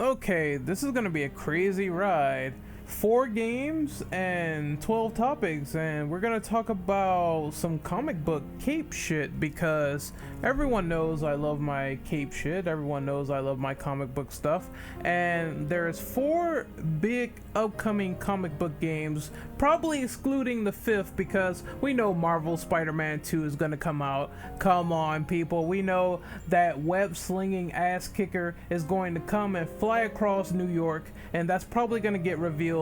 Okay, this is gonna be a crazy ride. 4 games and 12 topics, and we're gonna talk about some comic book cape shit because everyone knows I love my cape shit, everyone knows I love my comic book stuff, and there's 4 big upcoming comic book games, probably excluding the 5th because we know Marvel Spider-Man 2 is gonna come out. Come on, people, we know that web-slinging ass kicker is going to come and fly across New York, and that's probably gonna get revealed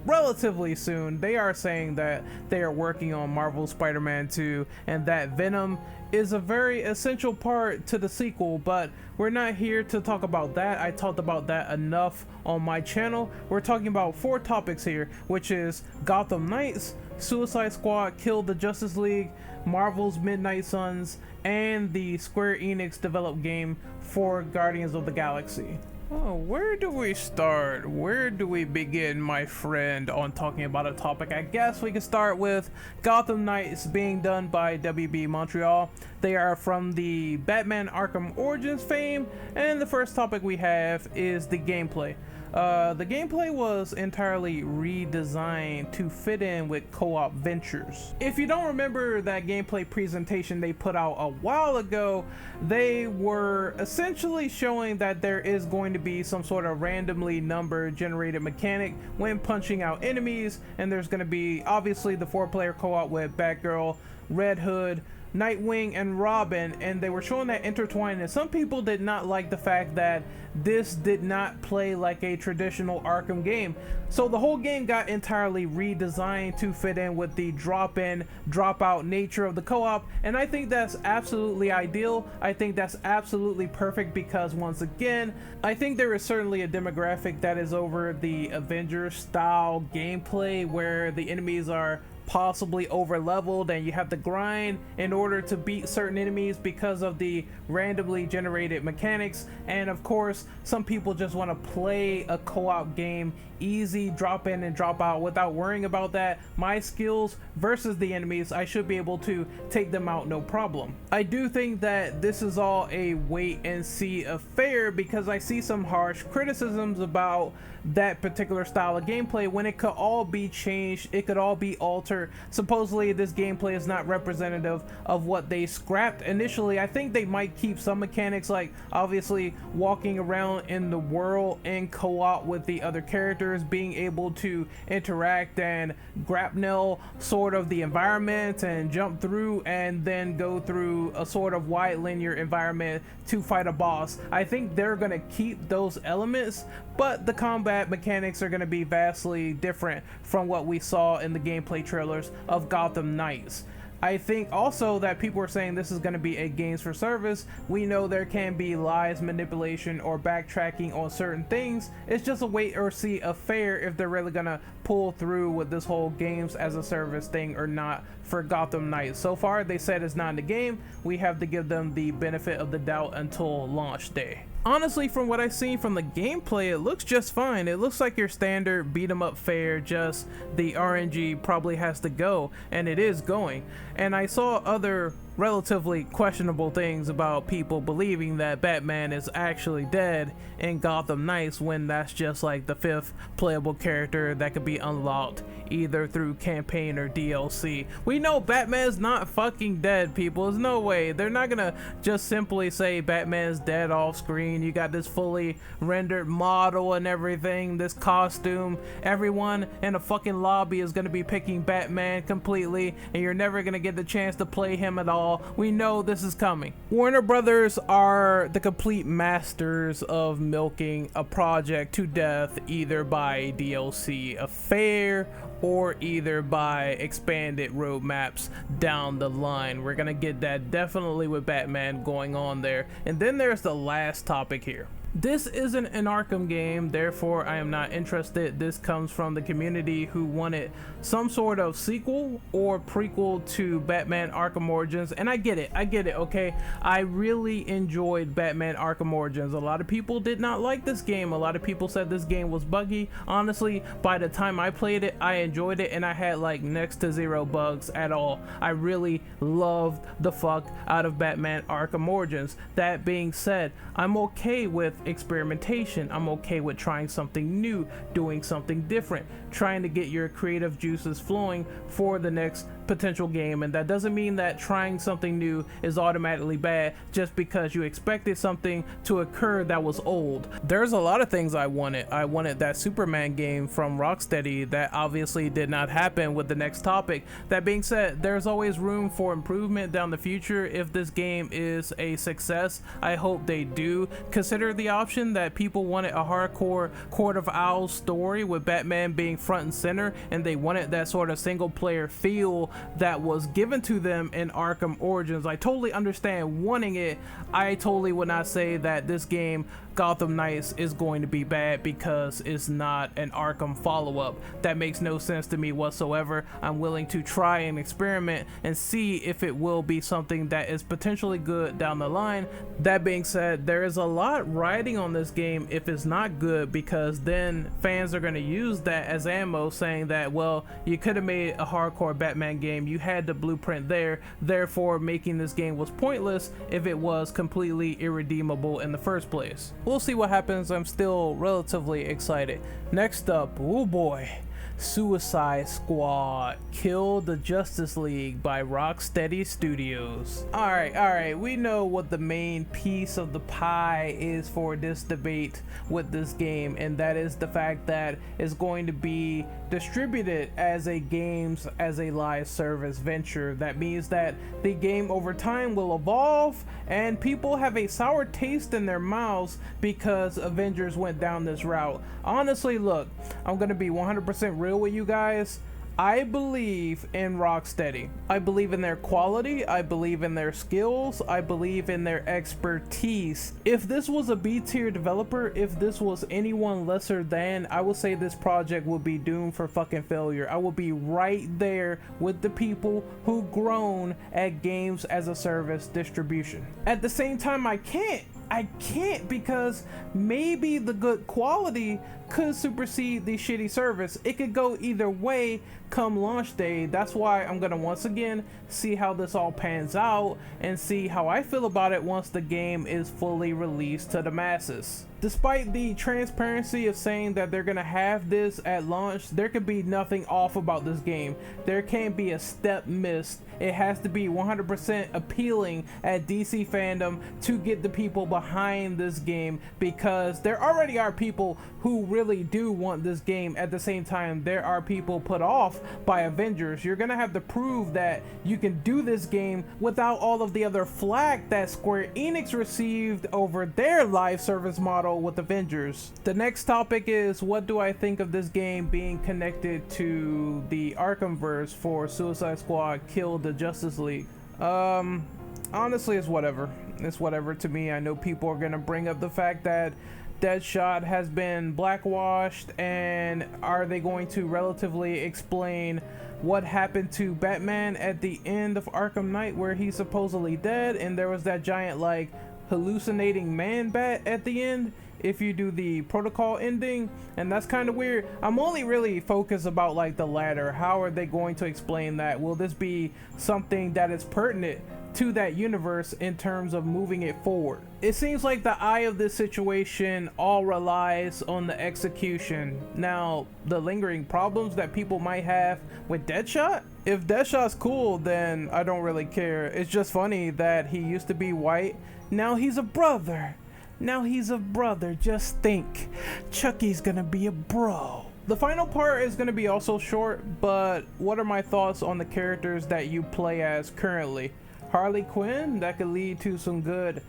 relatively soon. They are saying that they are working on Marvel Spider-Man 2 and that Venom is a very essential part to the sequel, but we're not here to talk about that. I talked about that enough on my channel. We're talking about 4 topics here, which is Gotham Knights, Suicide Squad Kill the Justice League, Marvel's Midnight Suns, and the Square Enix developed game for Guardians of the Galaxy. Oh, where do we start? Where do we begin, my friend, on talking about a topic? I guess we can start with Gotham Knights being done by WB Montreal. They are from the Batman Arkham Origins fame, and the first topic we have is the gameplay. The gameplay was entirely redesigned to fit in with co-op ventures. If you don't remember that gameplay presentation they put out a while ago, they were essentially showing that there is going to be some sort of randomly number generated mechanic when punching out enemies, and there's going to be obviously the 4-player co-op with Batgirl, Red Hood, Nightwing, and Robin, and they were showing that intertwined, and some people did not like the fact that this did not play like a traditional Arkham game. So the whole game got entirely redesigned to fit in with the drop-in, drop-out nature of the co-op, and I think that's absolutely ideal. I think that's absolutely perfect because, once again, I think there is certainly a demographic that is over the Avengers style gameplay where the enemies are possibly over leveled and you have to grind in order to beat certain enemies because of the randomly generated mechanics. And of course, some people just want to play a co-op game easy, drop in and drop out without worrying about that. My skills versus the enemies, I should be able to take them out no problem. I do think that this is all a wait and see affair because I see some harsh criticisms about that particular style of gameplay when it could all be changed, it could all be altered. Supposedly this gameplay is not representative of what they scrapped initially. I think they might keep some mechanics, like obviously walking around in the world in co-op with the other characters, being able to interact and grapnel sort of the environment and jump through and then go through a sort of wide linear environment to fight a boss. I think they're gonna keep those elements, but the combat mechanics are going to be vastly different from what we saw in the gameplay trailers of Gotham Knights. I think also that people are saying this is going to be a games for service. We know there can be lies, manipulation, or backtracking on certain things. It's just a wait or see affair if they're really going to pull through with this whole games as a service thing or not for Gotham Knights. So far, they said it's not in the game. We have to give them the benefit of the doubt until launch day. Honestly, from what I've seen from the gameplay, it looks just fine. It looks like your standard beat 'em up fare, just the RNG probably has to go, and it is going. And I saw other relatively questionable things about people believing that Batman is actually dead in Gotham Knights when that's just like the 5th playable character that could be unlocked either through campaign or DLC. We know Batman's not fucking dead, people. There's no way. They're not gonna just simply say Batman's dead off screen. You got this fully rendered model and everything, this costume. Everyone in a fucking lobby is gonna be picking Batman completely, and you're never gonna get the chance to play him at all. We know this is coming. Warner Brothers are the complete masters of milking a project to death, either by DLC affair or either by expanded roadmaps down the line. We're gonna get that definitely with Batman going on there. And then there's the last topic here. This isn't an Arkham game, therefore I am not interested. This comes from the community who wanted some sort of sequel or prequel to Batman Arkham Origins, and I get it, okay? I really enjoyed Batman Arkham Origins. A lot of people did not like this game. A lot of people said this game was buggy. Honestly, by the time I played it, I enjoyed it, and I had like next to zero bugs at all. I really loved the fuck out of Batman Arkham Origins. That being said, I'm okay with experimentation. I'm okay with trying something new, doing something different, trying to get your creative juices flowing for the next potential game. And that doesn't mean that trying something new is automatically bad just because you expected something to occur that was old. There's a lot of things I wanted. I wanted that Superman game from Rocksteady. That obviously did not happen with the next topic. That being said, there's always room for improvement down the future. If this game is a success, I hope they do consider the option that people wanted a hardcore Court of Owls story with Batman being front and center, and they wanted that sort of single player feel that was given to them in Arkham Origins. I totally understand wanting it. I totally would not say that this game, Gotham Knights, is going to be bad because it's not an Arkham follow-up. That makes no sense to me whatsoever. I'm willing to try and experiment and see if it will be something that is potentially good down the line. That being said, there is a lot riding on this game if it's not good, because then fans are going to use that as ammo, saying that, well, you could have made a hardcore Batman game, you had the blueprint there, therefore making this game was pointless if it was completely irredeemable in the first place. We'll see what happens. I'm still relatively excited. Next up, oh boy, Suicide Squad Kill the Justice League by Rocksteady Studios. Alright, we know what the main piece of the pie is for this debate with this game, and that is the fact that it's going to be distributed as a games as a live service venture. That means that the game over time will evolve, and people have a sour taste in their mouths because Avengers went down this route. Honestly, look, I'm gonna be 100% real with you guys. I believe in Rocksteady. I believe in their quality. I believe in their skills. I believe in their expertise. If this was a B-tier developer, if this was anyone lesser than, I would say this project would be doomed for fucking failure. I would be right there with the people who groan at games as a service distribution. At the same time, I can't because maybe the good quality could supersede the shitty service. It could go either way come launch day. That's why I'm gonna once again see how this all pans out and see how I feel about it once the game is fully released to the masses. Despite the transparency of saying that they're gonna have this at launch, there could be nothing off about this game. There can't be a step missed. It has to be 100% appealing at DC fandom to get the people behind this game, because there already are people who really do want this game. At the same time, there are people put off by Avengers. You're gonna have to prove that you can do this game without all of the other flack that Square Enix received over their live service model with Avengers. The next topic is, what do I think of this game being connected to the Arkhamverse for Suicide Squad Kill the Justice League? Honestly, it's whatever. It's whatever to me. I know people are gonna bring up the fact that Deadshot has been blackwashed, and are they going to relatively explain what happened to Batman at the end of Arkham Knight, where he's supposedly dead and there was that giant like hallucinating man bat at the end if you do the protocol ending? And that's kind of weird. I'm only really focused about like the latter. How are they going to explain that? Will this be something that is pertinent to that universe in terms of moving it forward? It seems like the eye of this situation all relies on the execution. Now, the lingering problems that people might have with Deadshot, if Deadshot's cool, then I don't really care. It's just funny that he used to be white, now he's a brother. Now he's a brother. Just think, Chucky's gonna be a bro. The final part is gonna be also short, but what are my thoughts on the characters that you play as currently? Harley Quinn, that could lead to some good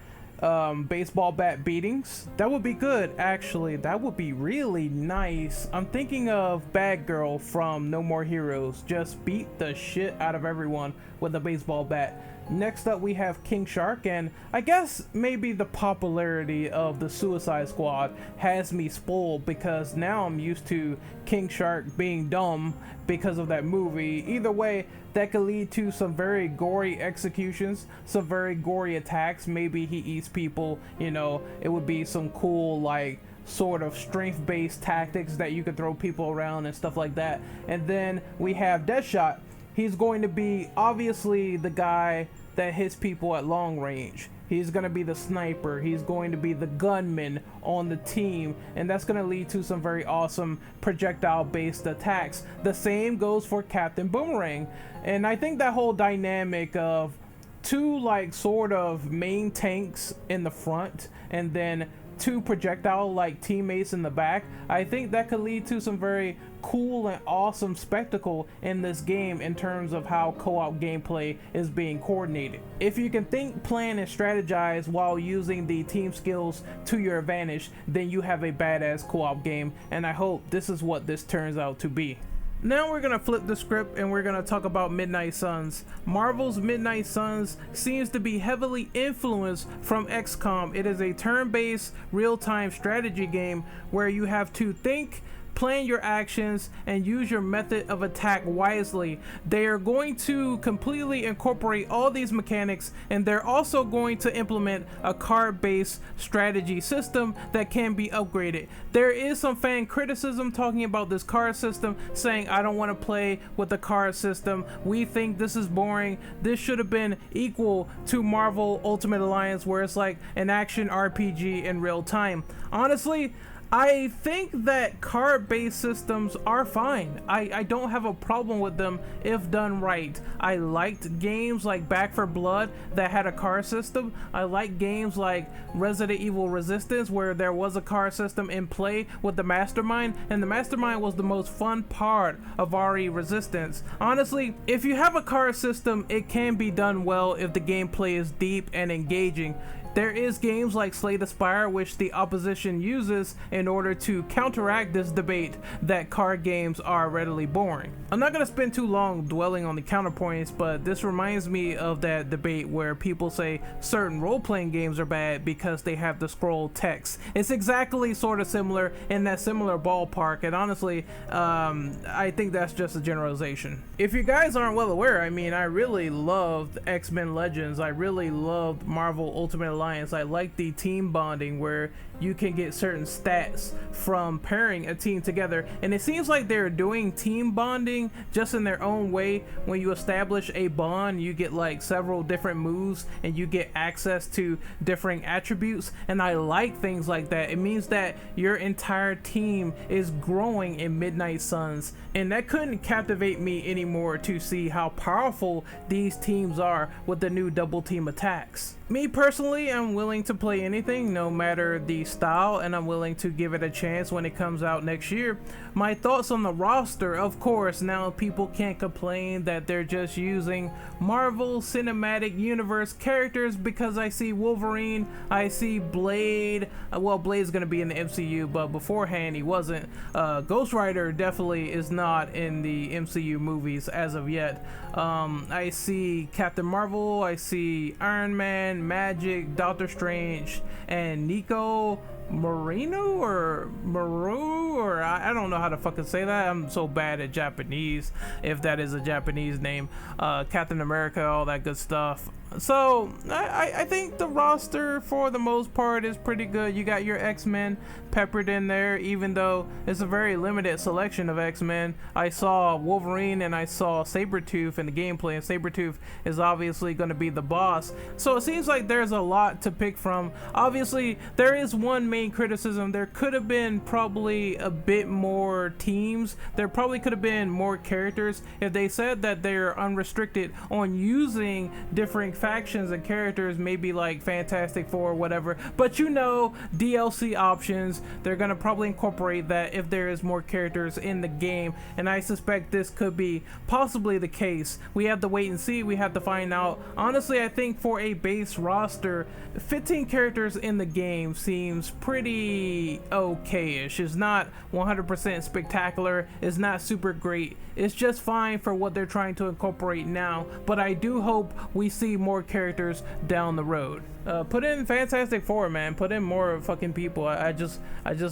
baseball bat beatings. That would be good, actually. That would be really nice. I'm thinking of Bad Girl from No More Heroes. Just beat the shit out of everyone with a baseball bat. Next up, we have King Shark, and I guess maybe the popularity of the Suicide Squad has me spoiled, because now I'm used to King Shark being dumb because of that movie. Either way, that could lead to some very gory executions, some very gory attacks. Maybe he eats people, you know, it would be some cool like sort of strength-based tactics that you could throw people around and stuff like that. And then we have Deadshot. He's going to be obviously the guy that hits people at long range. He's going to be the sniper. He's going to be the gunman on the team. And that's going to lead to some very awesome projectile-based attacks. The same goes for Captain Boomerang. And I think that whole dynamic of two like sort of main tanks in the front and then two projectile like teammates in the back, I think that could lead to some very cool and awesome spectacle in this game in terms of how co-op gameplay is being coordinated. If you can think, plan, and strategize while using the team skills to your advantage, then you have a badass co-op game, and I hope this is what this turns out to be. Now we're gonna flip the script and we're gonna talk about Midnight Suns. Marvel's Midnight Suns seems to be heavily influenced from XCOM. It is a turn-based real-time strategy game where you have to think, plan your actions, and use your method of attack wisely. They are going to completely incorporate all these mechanics, and they're also going to implement a card-based strategy system that can be upgraded. There is some fan criticism talking about this card system, saying I don't want to play with the card system. We think this is boring. This should have been equal to Marvel Ultimate Alliance, where it's like an action RPG in real time. Honestly, I think that card-based systems are fine. I don't have a problem with them if done right. I liked games like Back 4 Blood that had a card system. I like games like Resident Evil Resistance where there was a card system in play with the Mastermind, and the Mastermind was the most fun part of RE Resistance. Honestly, if you have a card system, it can be done well if the gameplay is deep and engaging. There is games like Slay the Spire which the opposition uses in order to counteract this debate that card games are readily boring. I'm not going to spend too long dwelling on the counterpoints, but this reminds me of that debate where people say certain role-playing games are bad because they have the scroll text. It's exactly sort of similar in that similar ballpark, and honestly, I think that's just a generalization. If you guys aren't well aware, I mean, I really loved X-Men Legends. I really loved Marvel Ultimate Alliance. I like the team bonding where you can get certain stats from pairing a team together, and it seems like they're doing team bonding just in their own way. When you establish a bond, you get like several different moves and you get access to different attributes, and I like things like that. It means that your entire team is growing in Midnight Suns, and that couldn't captivate me anymore to see how powerful these teams are with the new double team attacks. Me personally, I'm willing to play anything, no matter the style, and I'm willing to give it a chance when it comes out next year. My thoughts on the roster, of course, now people can't complain that they're just using Marvel Cinematic Universe characters, because I see Wolverine, I see Blade. Well, Blade's gonna be in the MCU, but beforehand he wasn't. Ghost Rider definitely is not in the MCU movies as of yet. I see Captain Marvel, I see Iron Man, Magic, Doctor Strange, and Nico Marino or Maru, or I don't know how to fucking say that. I'm so bad at Japanese, if that is a Japanese name. Captain America, all that good stuff. So I think the roster for the most part is pretty good. You got your X-Men peppered in there, even though it's a very limited selection of X-Men. I saw Wolverine and I saw Sabretooth in the gameplay, and Sabretooth is obviously going to be the boss. So it seems like there's a lot to pick from. Obviously, there is one main criticism. There could have been probably a bit more teams. There probably could have been more characters. If they said that they're unrestricted on using different factions and characters, maybe like Fantastic Four or whatever, but you know, DLC options, they're gonna probably incorporate that if there is more characters in the game, and I suspect this could be possibly the case. We have to wait and see. We have to find out. Honestly, I think for a base roster, 15 characters in the game seems pretty okay-ish. It's not 100% spectacular, it's not super great, it's just fine for what they're trying to incorporate now, but I do hope we see more characters down the road. Put in Fantastic Four, man. Put in more fucking people. I just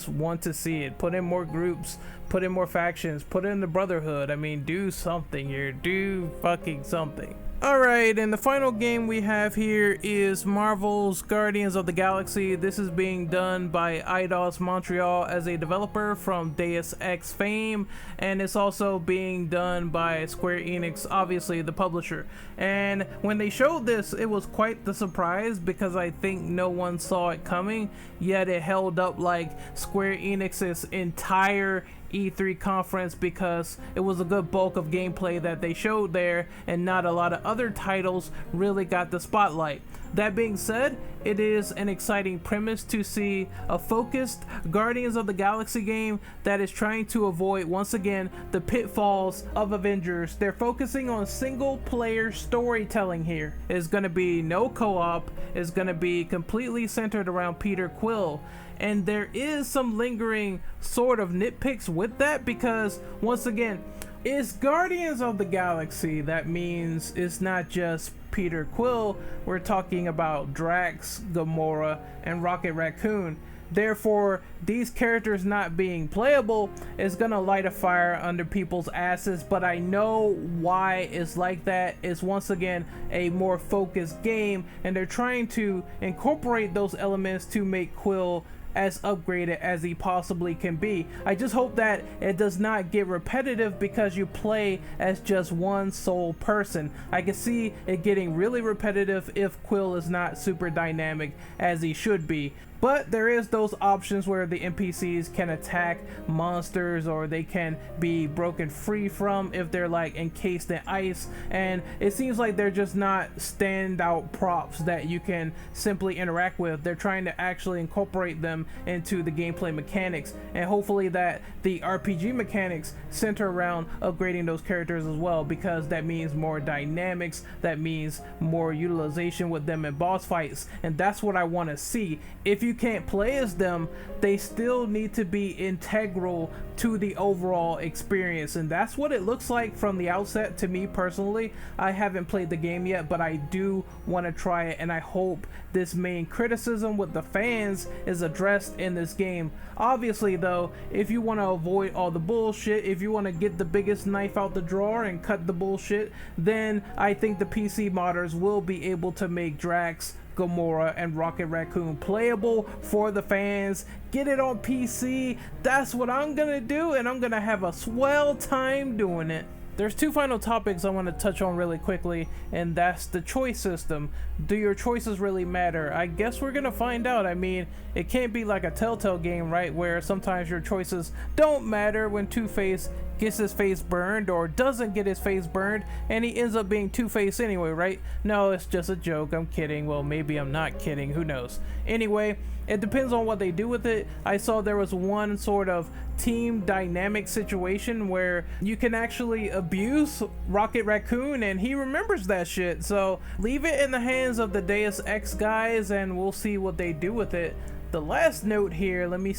want to see it. Put in more groups, put in more factions, put in the Brotherhood. I mean, do something here. Do fucking something. Alright, and the final game we have here is Marvel's Guardians of the Galaxy. This is being done by Eidos Montreal as a developer from Deus Ex fame, and it's also being done by Square Enix, obviously the publisher. And when they showed this, it was quite the surprise because I think no one saw it coming, yet it held up like Square Enix's entire E3 conference because it was a good bulk of gameplay that they showed there, and not a lot of other titles really got the spotlight. That being said, it is an exciting premise to see a focused Guardians of the Galaxy game that is trying to avoid, once again, the pitfalls of Avengers. They're focusing on single player storytelling here. It's going to be no co-op, it's going to be completely centered around Peter Quill. And there is some lingering sort of nitpicks with that because, once again, it's Guardians of the Galaxy. That means it's not just Peter Quill. We're talking about Drax, Gamora, and Rocket Raccoon. Therefore, these characters not being playable is gonna light a fire under people's asses, but I know why it's like that. It's once again a more focused game, and they're trying to incorporate those elements to make Quill as upgraded as he possibly can be. I just hope that it does not get repetitive because you play as just one sole person. I can see it getting really repetitive if Quill is not super dynamic as he should be. But there is those options where the NPCs can attack monsters, or they can be broken free from if they're like encased in ice, and it seems like they're just not standout props that you can simply interact with. They're trying to actually incorporate them into the gameplay mechanics, and hopefully that the RPG mechanics center around upgrading those characters as well, because that means more dynamics, that means more utilization with them in boss fights, and that's what I want to see. If you can't play as them, they still need to be integral to the overall experience, and that's what it looks like from the outset to me personally. I haven't played the game yet, but I do want to try it, and I hope this main criticism with the fans is addressed in this game. Obviously though, if you want to avoid all the bullshit, if you want to get the biggest knife out the drawer and cut the bullshit, then I think the PC modders will be able to make Drax, Gamora, and Rocket Raccoon playable for the fans. Get it on PC. That's what I'm gonna do, and I'm gonna have a swell time doing it. There's two final topics I want to touch on really quickly, and that's the choice system. Do your choices really matter? I guess we're gonna find out. I mean, it can't be like a Telltale game, right, where sometimes your choices don't matter when Two-Face gets his face burned or doesn't get his face burned and he ends up being Two-Face anyway, right? No, it's just a joke. I'm kidding. Well, maybe I'm not kidding. Who knows? Anyway, it depends on what they do with it. I saw there was one sort of team dynamic situation where you can actually abuse Rocket Raccoon and he remembers that shit. So leave it in the hands of the Deus Ex guys and we'll see what they do with it. The last note here, let me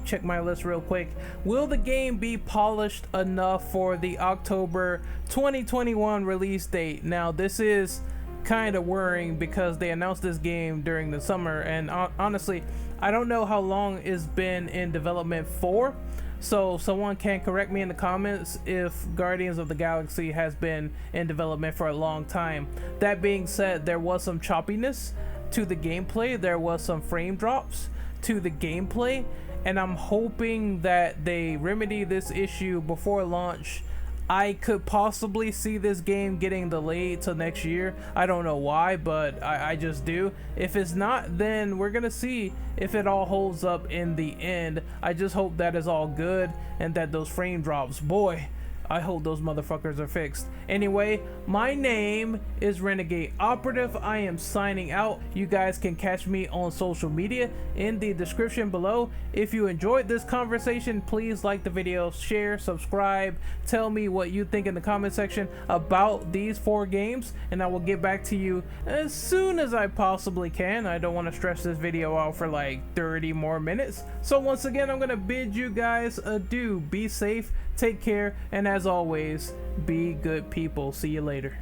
check my list real quick. Will the game be polished enough for the October 2021 release date? Now this is kind of worrying because they announced this game during the summer, and honestly I don't know how long it's been in development for, so someone can correct me in the comments if Guardians of the Galaxy has been in development for a long time. That being said, there was some choppiness to the gameplay, there was some frame drops to the gameplay, and I'm hoping that they remedy this issue before launch. I could possibly see this game getting delayed till next year. I don't know why, but I just do. If it's not, then we're gonna see if it all holds up in the end. I just hope that is all good and that those frame drops, boy, I hope those motherfuckers are fixed. Anyway, my name is Renegade Operative. I am signing out. You guys can catch me on social media in the description below. If you enjoyed this conversation, please like the video, share, subscribe, tell me what you think in the comment section about these 4 games, and I will get back to you as soon as I possibly can. I don't want to stretch this video out for like 30 more minutes. So once again, I'm gonna bid you guys adieu. Be safe, take care, and as always, be good people. See you later.